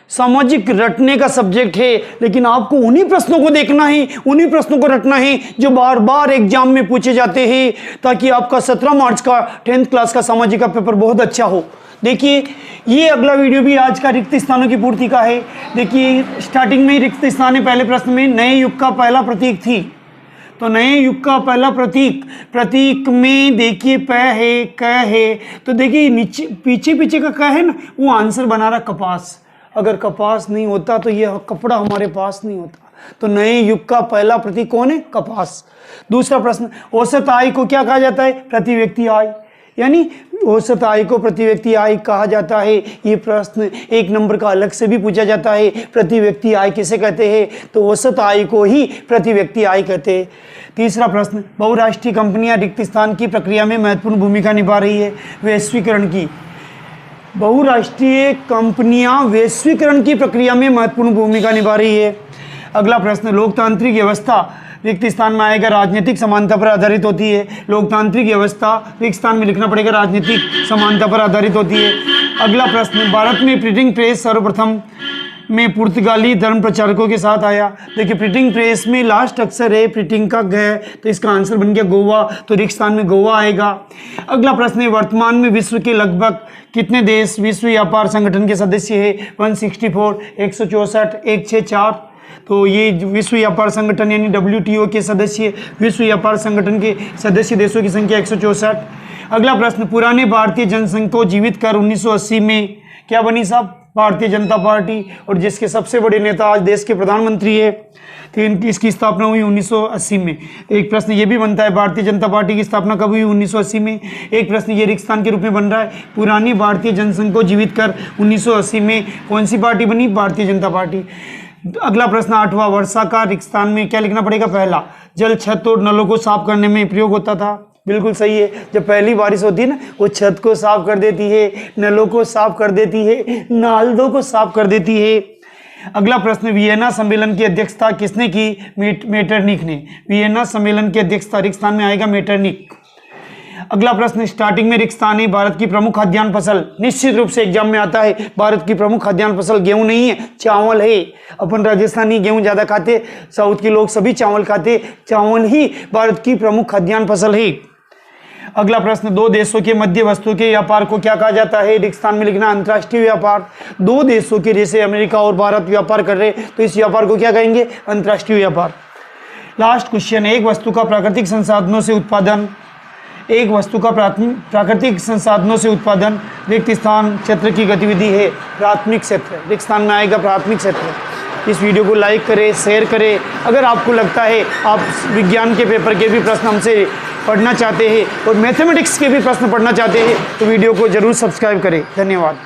सामाजिक रटने का सब्जेक्ट है, लेकिन आपको उन्हीं प्रश्नों को देखना है, उन्हीं प्रश्नों को रटना है जो बार बार एग्जाम में पूछे जाते हैं, ताकि आपका 17 मार्च का 10th क्लास का सामाजिक का पेपर बहुत अच्छा हो। देखिए, ये अगला वीडियो भी आज का रिक्त स्थानों की पूर्ति का है। देखिए, स्टार्टिंग में ही रिक्त स्थान है। पहले प्रश्न में नए युग का पहला प्रतीक थी, तो नए युग का पहला प्रतीक में देखिए प है, क है, तो देखिए नीचे पीछे का क है ना, वो आंसर बना रहा कपास। अगर कपास नहीं होता तो ये कपड़ा हमारे पास नहीं होता। तो नए युग का पहला प्रतीक कौन है? कपास। दूसरा प्रश्न, औसत आय को क्या कहा जाता है? प्रति व्यक्ति आय, यानी औसत आय को प्रति व्यक्ति आय कहा जाता है। ये प्रश्न 1 नंबर का अलग से भी पूछा जाता है। प्रति व्यक्ति आय किसे कहते हैं? तो औसत आय को ही प्रति व्यक्ति आय कहते हैं। तीसरा प्रश्न, बहुराष्ट्रीय कंपनियां रिक्त स्थान की प्रक्रिया में महत्वपूर्ण भूमिका निभा रही है वैश्वीकरण की। बहुराष्ट्रीय कंपनियां वैश्वीकरण की प्रक्रिया में महत्वपूर्ण भूमिका निभा रही है। अगला प्रश्न, लोकतांत्रिक व्यवस्था रिक्त स्थान में आएगा राजनीतिक समानता पर आधारित होती है। लोकतांत्रिक व्यवस्था रिक्त स्थान में लिखना पड़ेगा राजनीतिक समानता पर आधारित होती है। अगला प्रश्न, भारत में प्रिंटिंग प्रेस सर्वप्रथम में पुर्तगाली धर्म प्रचारकों के साथ आया। देखिए, प्रिंटिंग प्रेस में लास्ट अक्षर है प्रिंटिंग का ग, तो इसका आंसर बन गया गोवा, तो रिक्त स्थान में गोवा आएगा। अगला प्रश्न है, वर्तमान में विश्व के लगभग कितने देश विश्व व्यापार संगठन के सदस्य है? 164, 164, 164। तो ये विश्व व्यापार संगठन यानी WTO के सदस्य, विश्व व्यापार संगठन के सदस्य देशों की संख्या 164। अगला प्रश्न, पुराने भारतीय जनसंघ को जीवित कर 1980 में क्या बनी साहब? भारतीय जनता पार्टी, और जिसके सबसे बड़े नेता आज देश के प्रधानमंत्री है। तो इसकी स्थापना हुई 1980 में। एक प्रश्न ये भी बनता है, भारतीय जनता पार्टी की स्थापना कब हुई? 1980 में। एक प्रश्न ये रिक्त स्थान के रूप में बन रहा है, पुरानी भारतीय जनसंघ को जीवित कर 1980 में कौन सी पार्टी बनी? भारतीय जनता पार्टी। अगला प्रश्न 8वां, वर्षा का रिक्त स्थान में क्या लिखना पड़ेगा? पहला, जल छत और नलों को साफ करने में प्रयोग होता था। बिल्कुल सही है। जब पहली बारिश होती है ना, वो छत को साफ कर देती है, नलों को साफ कर देती है, नालों को साफ कर देती है। अगला प्रश्न, वियना सम्मेलन की अध्यक्षता किसने की? मेटरनिक ने। वियना सम्मेलन की अध्यक्षता रिक्त स्थान में आएगा मेटरनिक। अगला प्रश्न, स्टार्टिंग में रिक्त स्थान है भारत की प्रमुख खाद्यान्न फसल। निश्चित रूप से एग्जाम में आता है, भारत की प्रमुख खाद्यान्न फसल गेहूं नहीं है, चावल है। अपन राजस्थानी गेहूं ज्यादा खाते, साउथ के लोग सभी चावल खाते, चावल ही भारत की प्रमुख खाद्यान्न फसल है। अगला प्रश्न, दो देशों के मध्य वस्तु के व्यापार को क्या कहा जाता है? रिक्त स्थान में लिखना अंतर्राष्ट्रीय व्यापार। दो देशों के, जैसे अमेरिका और भारत व्यापार कर रहे, तो इस व्यापार को क्या कहेंगे? अंतर्राष्ट्रीय व्यापार। लास्ट क्वेश्चन, एक वस्तु का प्राकृतिक संसाधनों से उत्पादन, एक वस्तु का प्राकृतिक संसाधनों से उत्पादन रिक्त स्थान क्षेत्र की गतिविधि है प्राथमिक क्षेत्र। रिक्त स्थान में आएगा प्राथमिक क्षेत्र। इस वीडियो को लाइक करें, शेयर करें। अगर आपको लगता है आप विज्ञान के पेपर के भी प्रश्न हमसे पढ़ना चाहते हैं और मैथमेटिक्स के भी प्रश्न पढ़ना चाहते हैं, तो वीडियो को जरूर सब्सक्राइब करें। धन्यवाद।